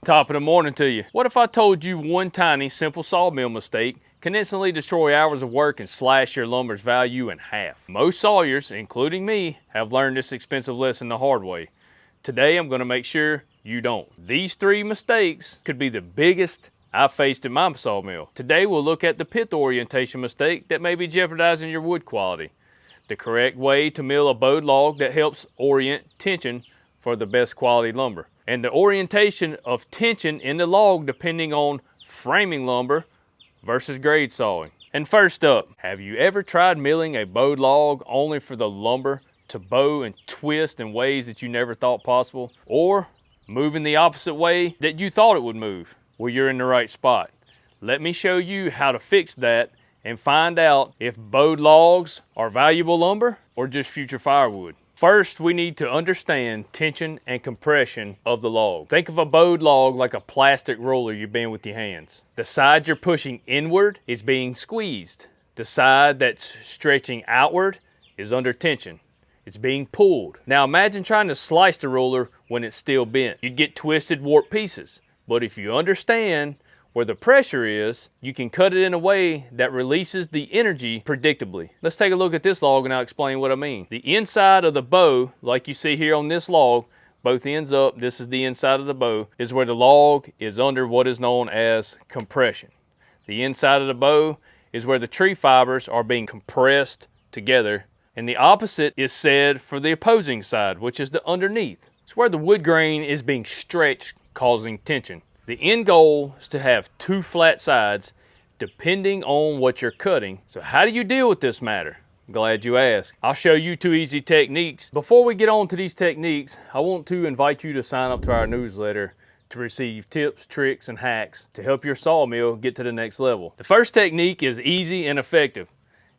Top of the morning to you. What if I told you one tiny, simple sawmill mistake can instantly destroy hours of work and slash your lumber's value in half? Most sawyers, including me, have learned this expensive lesson the hard way. Today, I'm going to make sure you don't. These 3 mistakes could be the biggest I've faced in my sawmill. Today, we'll look at the pith orientation mistake that may be jeopardizing your wood quality, the correct way to mill a bowed log that helps orient tension for the best quality lumber, and the orientation of tension in the log depending on framing lumber versus grade sawing. And first up, have you ever tried milling a bowed log only for the lumber to bow and twist in ways that you never thought possible, or moving the opposite way that you thought it would move? Well, you're in the right spot. Let me show you how to fix that and find out if bowed logs are valuable lumber or just future firewood. First, we need to understand tension and compression of the log. Think of a bowed log like a plastic roller you bend with your hands. The side you're pushing inward is being squeezed. The side that's stretching outward is under tension. It's being pulled. Now imagine trying to slice the roller when it's still bent. You'd get twisted, warped pieces. But if you understand where the pressure is, you can cut it in a way that releases the energy predictably. Let's take a look at this log and I'll explain what I mean. The inside of the bow, like you see here on this log, both ends up, this is the inside of the bow, is where the log is under what is known as compression. The inside of the bow is where the tree fibers are being compressed together, and the opposite is said for the opposing side, which is the underneath. It's where the wood grain is being stretched, causing tension. The end goal is to have 2 flat sides depending on what you're cutting. So how do you deal with this matter? Glad you asked. I'll show you 2 easy techniques. Before we get on to these techniques, I want to invite you to sign up to our newsletter to receive tips, tricks, and hacks to help your sawmill get to the next level. The first technique is easy and effective.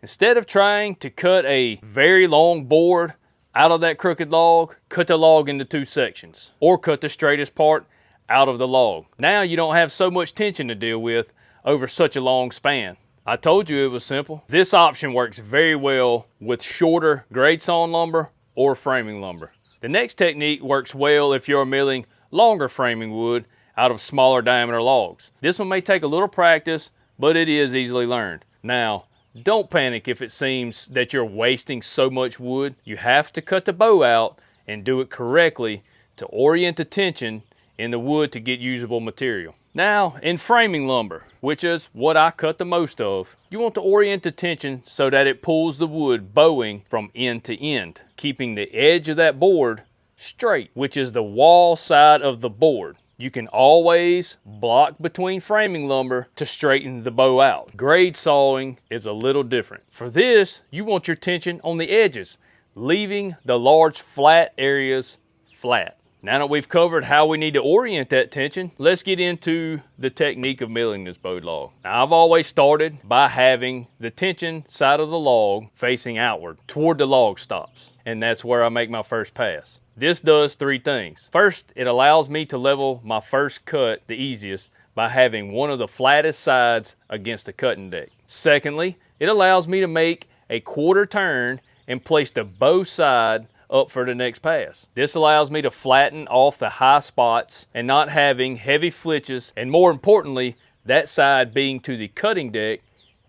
Instead of trying to cut a very long board out of that crooked log, cut the log into 2 sections, or cut the straightest part out of the log. Now you don't have so much tension to deal with over such a long span. I told you it was simple. This option works very well with shorter grade sawn lumber or framing lumber. The next technique works well if you're milling longer framing wood out of smaller diameter logs. This one may take a little practice, but it is easily learned. Now, don't panic if it seems that you're wasting so much wood. You have to cut the bow out and do it correctly to orient the tension in the wood to get usable material. Now, in framing lumber, which is what I cut the most of, you want to orient the tension so that it pulls the wood bowing from end to end, keeping the edge of that board straight, which is the wall side of the board. You can always block between framing lumber to straighten the bow out. Grade sawing is a little different. For this, you want your tension on the edges, leaving the large flat areas flat. Now that we've covered how we need to orient that tension, let's get into the technique of milling this bowed log. Now, I've always started by having the tension side of the log facing outward toward the log stops, and that's where I make my first pass. This does 3 things. First, it allows me to level my first cut the easiest by having one of the flattest sides against the cutting deck. Secondly, it allows me to make a quarter turn and place the bow side up for the next pass. This allows me to flatten off the high spots and not having heavy flitches, and more importantly, that side being to the cutting deck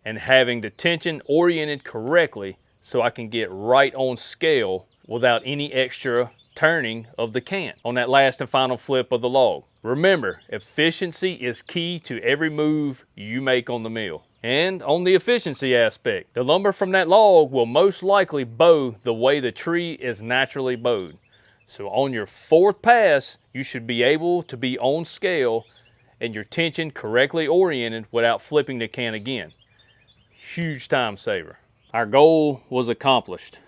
and having the tension oriented correctly so I can get right on scale without any extra turning of the cant on that last and final flip of the log. Remember, efficiency is key to every move you make on the mill. And on the efficiency aspect, the lumber from that log will most likely bow the way the tree is naturally bowed. So on your 4th pass, you should be able to be on scale and your tension correctly oriented without flipping the can again. Huge time saver. Our goal was accomplished.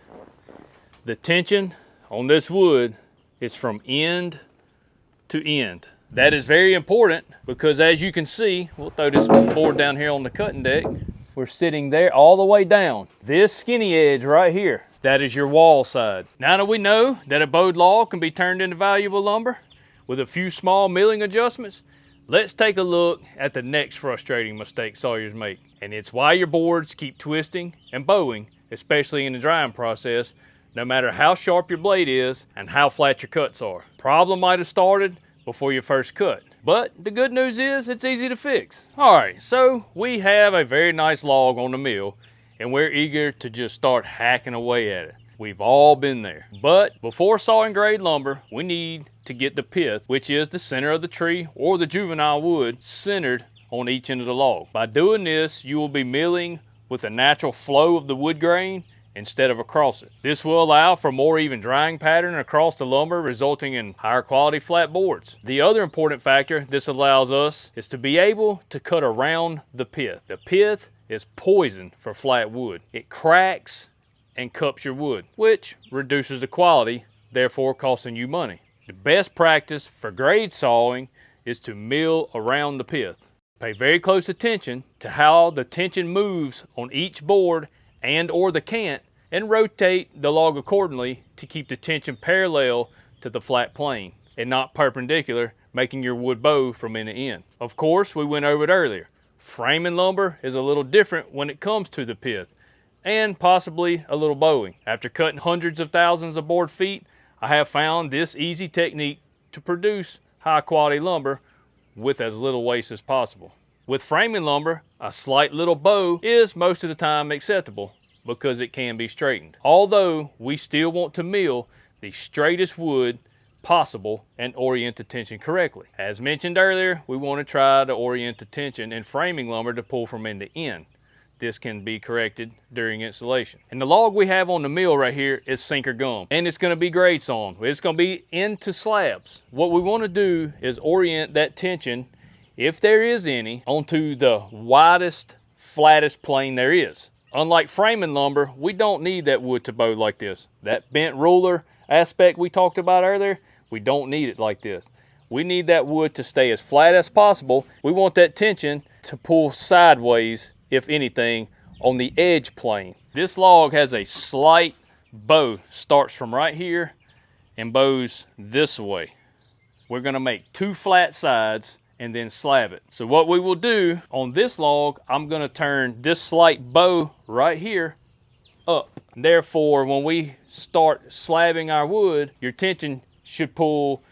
The tension on this wood is from end to end. That is very important because, as you can see, we'll throw this board down here on the cutting deck. We're sitting there all the way down. This skinny edge right here, that is your wall side. Now that we know that a bowed log can be turned into valuable lumber with a few small milling adjustments, let's take a look at the next frustrating mistake sawyers make. And it's why your boards keep twisting and bowing, especially in the drying process, no matter how sharp your blade is and how flat your cuts are. Problem might have started before your first cut. But the good news is it's easy to fix. All right, so we have a very nice log on the mill and we're eager to just start hacking away at it. We've all been there. But before sawing grade lumber, we need to get the pith, which is the center of the tree or the juvenile wood, centered on each end of the log. By doing this, you will be milling with a natural flow of the wood grain instead of across it. This will allow for more even drying pattern across the lumber, resulting in higher quality flat boards. The other important factor this allows us is to be able to cut around the pith. The pith is poison for flat wood. It cracks and cups your wood, which reduces the quality, therefore costing you money. The best practice for grade sawing is to mill around the pith. Pay very close attention to how the tension moves on each board and or the cant, and rotate the log accordingly to keep the tension parallel to the flat plane and not perpendicular, making your wood bow from end to end. Of course, we went over it earlier. Framing lumber is a little different when it comes to the pith, and possibly a little bowing. After cutting hundreds of thousands of board feet, I have found this easy technique to produce high quality lumber with as little waste as possible. With framing lumber, a slight little bow is most of the time acceptable because it can be straightened. Although we still want to mill the straightest wood possible and orient the tension correctly. As mentioned earlier, we want to try to orient the tension in framing lumber to pull from end to end. This can be corrected during installation. And the log we have on the mill right here is sinker gum, and it's going to be grade sawn. It's going to be into slabs. What we want to do is orient that tension, if there is any, onto the widest, flattest plane there is. Unlike framing lumber, we don't need that wood to bow like this. That bent ruler aspect we talked about earlier, we don't need it like this. We need that wood to stay as flat as possible. We want that tension to pull sideways, if anything, on the edge plane. This log has a slight bow, starts from right here and bows this way. We're gonna make two flat sides and then slab it. So what we will do on this log, I'm gonna turn this slight bow right here up. Therefore, when we start slabbing our wood, your tension should pull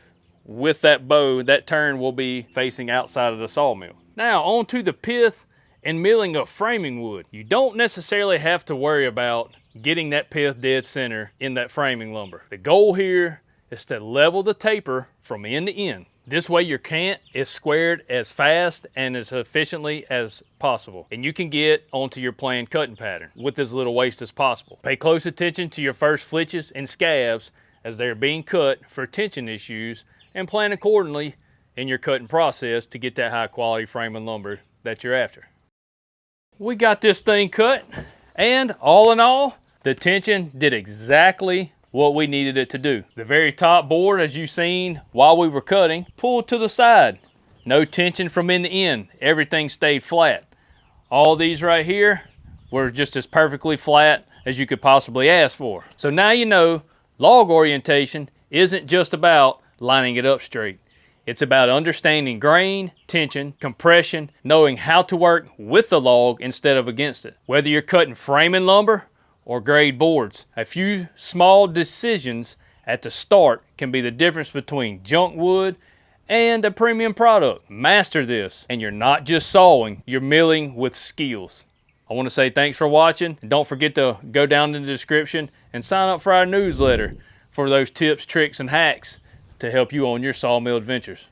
with that bow. That turn will be facing outside of the sawmill. Now on to the pith and milling of framing wood. You don't necessarily have to worry about getting that pith dead center in that framing lumber. The goal here is to level the taper from end to end. This way your cant is squared as fast and as efficiently as possible, and you can get onto your planned cutting pattern with as little waste as possible. Pay close attention to your first flitches and scabs as they are being cut for tension issues, and plan accordingly in your cutting process to get that high quality framing lumber that you're after. We got this thing cut, and all in all, the tension did exactly what we needed it to do. The very top board, as you've seen while we were cutting, pulled to the side. No tension from end to end. Everything stayed flat. All these right here were just as perfectly flat as you could possibly ask for. So now you know log orientation isn't just about lining it up straight. It's about understanding grain, tension, compression, knowing how to work with the log instead of against it. Whether you're cutting framing lumber or grade boards, a few small decisions at the start can be the difference between junk wood and a premium product. Master this, and you're not just sawing, you're milling with skills. I want to say thanks for watching, and don't forget to go down in the description and sign up for our newsletter for those tips, tricks, and hacks to help you on your sawmill adventures.